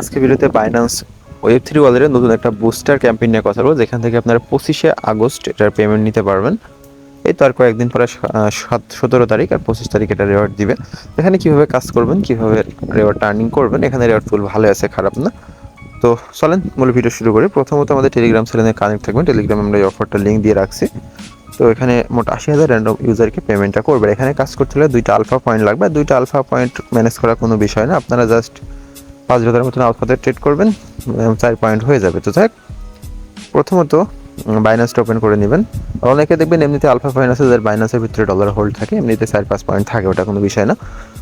আজকে ভিডিওতে বাইন্যান্স ওয়েব3 ওয়ালেটের নতুন একটা বুস্টার ক্যাম্পেইন নিয়ে কথা বলবো, যেখান থেকে আপনারা 25শে আগস্ট এটার পেমেন্ট নিতে পারবেন। এই তো আর কয়েকদিন পরে 17 তারিখ আর 25 তারিখ এটা রেওয়ার্ড দিবে। এখানে কিভাবে কাজ করবেন, কিভাবে রেওয়ার্ড আর্নিং করবেন, এখানে রেওয়ার্ড ফুল ভালো আছে, খারাপ না। তো চলেন মূল ভিডিও শুরু করি। প্রথমত আমাদের টেলিগ্রাম চ্যানেলে কানেক্ট থাকবেন। টেলিগ্রামে আমরা এই অফারটা লিঙ্ক দিয়ে রাখছি। তো এখানে মোট 80,000 র্যান্ডম ইউজারকে পেমেন্টটা করবে। এখানে কাজ করতে হলে 2টা আলফা পয়েন্ট লাগবে। 2টা আলফা পয়েন্ট ম্যানেজ করা কোনো বিষয় না, আপনারা জাস্ট 5,000 মতন আলফাতে ট্রেড করবেন, 4 পয়েন্ট হয়ে যাবে। তো যাক, প্রথমত বাইন্যান্সটা ওপেন করে নেবেন। অনেকে দেখবেন এমনিতে আলফা পয়েন্ট আছে যাদের বাইন্যান্সের ভিতরে ডলার হোল্ড থাকে, এমনিতে 4-5 পয়েন্ট থাকে, ওটা কোনো বিষয় না।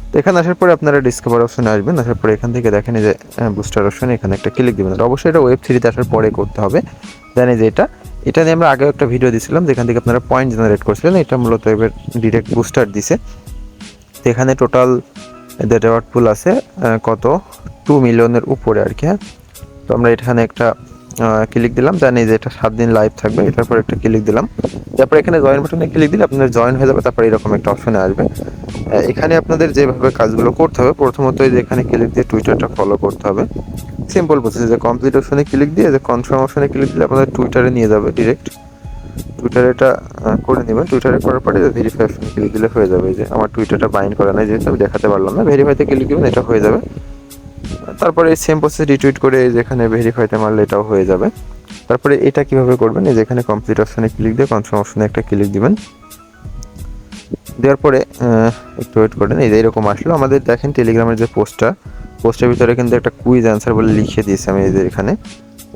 তো এখানে আসার পরে আপনারা ডিসকভার অপশনে আসবেন। আসার পরে এখান থেকে দেখেন যে বুস্টার অপশনে এখানে একটা ক্লিক দেবেন। অবশ্যই এটা ওয়েব3তে আসার পরে করতে হবে। জানি যে এটা নিয়ে আমরা আগেও একটা ভিডিও দিয়েছিলাম, যেখান থেকে আপনারা পয়েন্ট জেনারেট করছিলেন। এটা মূলত এবার ডিরেক্ট বুস্টার দিছে। তো এখানে টোটাল এদের রেওয়ার্ড পুল আছে কত 2 মিলিয়নের উপরে আর কি। হ্যাঁ, তো আমরা এখানে একটা ক্লিক দিলাম, জানি যে এটা 7 দিন লাইভ থাকবে। এটার পর একটা ক্লিক দিলাম, তারপর এখানে জয়েন বাটনে ক্লিক দিলে আপনাদের জয়েন হয়ে যাবে। তারপর এরকম একটা অপশনে আসবে। এখানে আপনাদের যেভাবে কাজগুলো করতে হবে, প্রথমত এই যে এখানে ক্লিক দিয়ে টুইটারটা ফলো করতে হবে। সিম্পল প্রসেস, যে কমপ্লিট অপশনে ক্লিক দিয়ে যে কনফার্ম অপশনে ক্লিক দিলে আপনাদের টুইটারে নিয়ে যাবে ডিরেক্ট। টুইটারে এটা করে নেবেন। টুইটারে করার পরে ভেরিফাই অপশনে ক্লিক দিলে হয়ে যাবে। যে আমার টুইটারটা বাইন্ড করা নাই, যেহেতু আমি দেখাতে পারলাম না, ভেরিফাইতে ক্লিক দিবেন, এটা হয়ে যাবে। তারপরে এই সেম প্রসেস রিটুইট করে যেখানে ভেরিফাইতে মারলে এটাও হয়ে যাবে। তারপরে এটা কিভাবে করবেন, এই যেখানে কমপ্লিট অপশনে ক্লিক দিয়ে কনফার্ম অপশনে একটা ক্লিক দিবেন। দেওয়ার পরে একটু ওয়েট করেন। এই যে এরকম আসলো। আমাদের দেখেন টেলিগ্রামের যে পোস্টের ভিতরে কিন্তু একটা কুইজ অ্যান্সার বলে লিখে দিয়েছি আমি। এই যে এখানে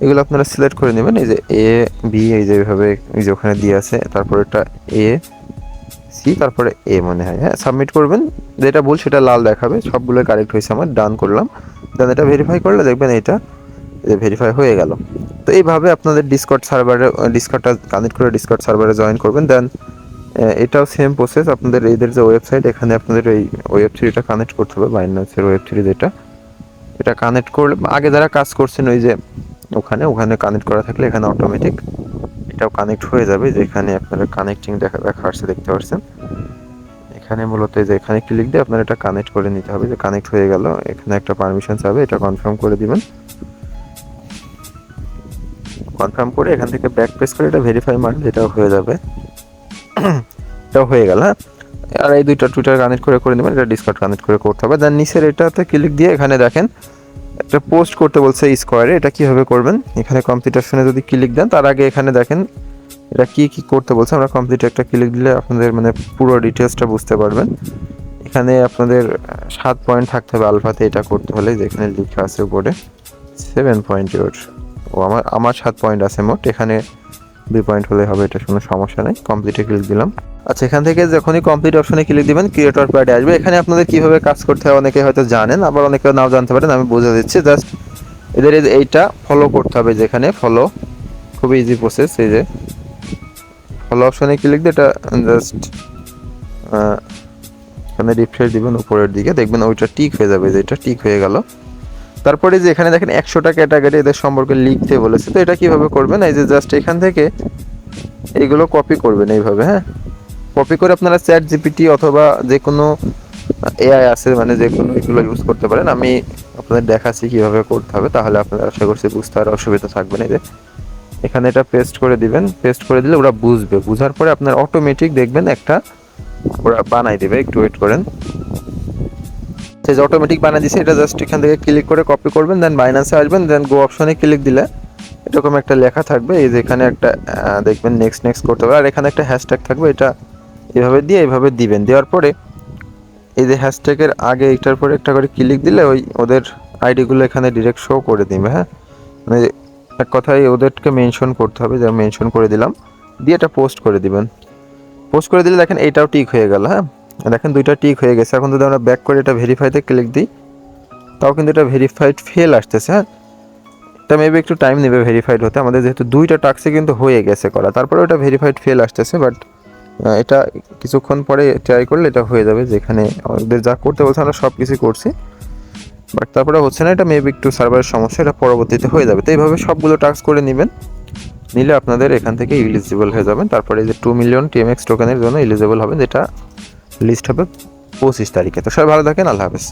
এগুলো আপনারা সিলেক্ট করে নেবেন। এই যে এ বি, এই যে এইভাবে এই যে ওখানে দিয়ে আছে, তারপরে এটা এ সি, তারপরে এ মনে হয়। হ্যাঁ, সাবমিট করবেন। যেটা ভুল সেটা লাল দেখাবে, সবগুলো কারেক্ট হয়েছে আমার। ডান করলাম। দেন এটা ভেরিফাই করলে দেখবেন এটা ভেরিফাই হয়ে গেল। তো এইভাবে আপনাদের ডিসকর্ডটা কানেক্ট করে ডিসকর্ড সার্ভারে জয়েন করবেন। দেন এটাও সেম প্রসেস। আপনাদের এদের যে ওয়েবসাইট, এখানে আপনাদের এই ওয়েব3টা কানেক্ট করতে হবে, বাইন্যান্সের ওয়েব3 যেটা, এটা কানেক্ট করলে আগে যারা কাজ করছেন ওই যে ওখানে কানেক্ট করা থাকলে এখানে অটোমেটিক এটাও কানেক্ট হয়ে যাবে। যেখানে আপনারা কানেক্টিং দেখা আসছে, দেখতে পাচ্ছেন। এখানে মূলত যে এখানে ক্লিক দিয়ে আপনার এটা কানেক্ট করে নিতে হবে। যে কানেক্ট হয়ে গেল, এখানে একটা পারমিশন চাবে, এটা কনফার্ম করে দিবেন। কনফার্ম করে এখান থেকে ব্যাক প্রেস করে এটা ভেরিফাই মারলে এটাও হয়ে যাবে। এটাও হয়ে গেল। হ্যাঁ, আর এই দুইটা টুইটার কানেক্ট করে নেবেন। এটা ডিসকর্ড কানেক্ট করে করতে হবে। দেন নিচের এটাতে ক্লিক দিয়ে এখানে দেখেন একটা পোস্ট করতে বলছে স্কোয়ারে। এটা কিভাবে করবেন, এখানে কমপ্লিট অপশনে যদি ক্লিক দেন, তার আগে এখানে দেখেন এটা কি করতে বলছে। আমরা কমপ্লিট একটা ক্লিক দিলে আপনাদের মানে পুরো ডিটেলসটা বুঝতে পারবেন। এখানে আপনাদের 7 পয়েন্ট থাকতে হবে আলফাতে এটা করতে হলে। যেখানে লেখা আছে উপরে 7 পয়েন্ট ও আমার 7 পয়েন্ট আছে মোট। এখানে 2 পয়েন্ট হলে হবে, এটা কোনো সমস্যা নেই। কমপ্লিটে ক্লিক দিলাম। আচ্ছা, এখান থেকে যখনই কমপ্লিট অপশনে ক্লিক দিবেন, ক্রিয়েটর প্যাডে আসবে। এখানে আপনাদের কিভাবে কাজ করতে হয় অনেকে হয়তো জানেন, আবার অনেকে নাও জানতে পারেন, আমি বুঝে দিচ্ছি। জাস্ট এদের এইটা ফলো করতে হবে। যেখানে ফলো, খুবই ইজি প্রসেস। এই যে ফলো অপশনে ক্লিক দিয়ে এটা জাস্ট এখানে রিফ্রেশ দিবেন উপরের দিকে, দেখবেন ওইটা টিক হয়ে যাবে। যে এটা টিক হয়ে গেল। তারপরে যে এখানে দেখেন 100টা ক্যাটাগরি এদের সম্পর্কে লিখতে বলেছে। তো এটা কিভাবে করবেন, এই যে জাস্ট এখান থেকে এইগুলো কপি করবেন এইভাবে। হ্যাঁ, কপি করে আপনারা চ্যাট জিপিটি অথবা যে কোনো এআই আছে, মানে যে কোনো এগুলো ইউজ করতে পারেন। আমি আপনাদের দেখাচ্ছি কিভাবে করতে হবে, তাহলে আপনারা আশা করছি বুঝতে আর অসুবিধা থাকবে না। যে এখানে এটা পেস্ট করে দিবেন। পেস্ট করে দিলে ওরা বুঝবে। বুঝার পরে আপনার অটোমেটিক দেখবেন একটা ওরা বানাই দেবে। একটু ওয়েট করেন। সে যে অটোমেটিক বানিয়ে দিচ্ছে, এটা জাস্ট এখান থেকে ক্লিক করে কপি করবেন। দেন বাইন্যান্সে আসবেন। দেন গো অপশনে ক্লিক দিলে এরকম একটা লেখা থাকবে। এই যে এখানে একটা দেখবেন নেক্সট করতে হবে। আর এখানে একটা হ্যাশট্যাগ থাকবে, এটা এভাবে দিয়ে এইভাবে দিবেন। দেওয়ার পরে এই যে হ্যাশট্যাগের আগে এটার পরে একটা করে ক্লিক দিলে ওই ওদের আইডিগুলো এখানে ডিরেক্ট শো করে দিবে। হ্যাঁ, মানে এক কথায় ওদেরকে মেনশন করতে হবে। যা মেনশন করে দিলাম, দিয়ে এটা পোস্ট করে দিবেন। পোস্ট করে দিলে দেখেন এইটাও টিক হয়ে গেল। হ্যাঁ, দেখেন দুইটা টিক হয়ে গেছে। এখন যদি আমরা ব্যাক করে এটা ভেরিফাইতে ক্লিক দিই, তাও কিন্তু এটা ভেরিফাইড ফেল আসতেছে। হ্যাঁ, এটা মেবি একটু টাইম নেবে ভেরিফাইড হতে। আমাদের যেহেতু দুইটা টাস্কে কিন্তু হয়ে গেছে করা, তারপরে ওটা ভেরিফাইড ফেল আসতেছে। বাট এটা কিছুক্ষণ পরে ট্রাই করলে এটা হয়ে যাবে। যেখানে আমাদের যা করতে বলছে আমরা সব কিছু করছি, বাট তারপরে হচ্ছে না। এটা মেবি একটু সার্ভারের সমস্যা, এটা পরবর্তীতে হয়ে যাবে। তো এইভাবে সবগুলো টাস্ক করে নেবেন। নিলে আপনাদের এখান থেকে এলিজিবল হয়ে যাবেন। তারপরে এই যে 2 মিলিয়ন টিএমএক্স টোকেনের জন্য এলিজিবল হবেন, যেটা লিস্ট হবে 25 তারিখে। তো সবাই ভালো থাকেন, আল্লাহ হাফেজ।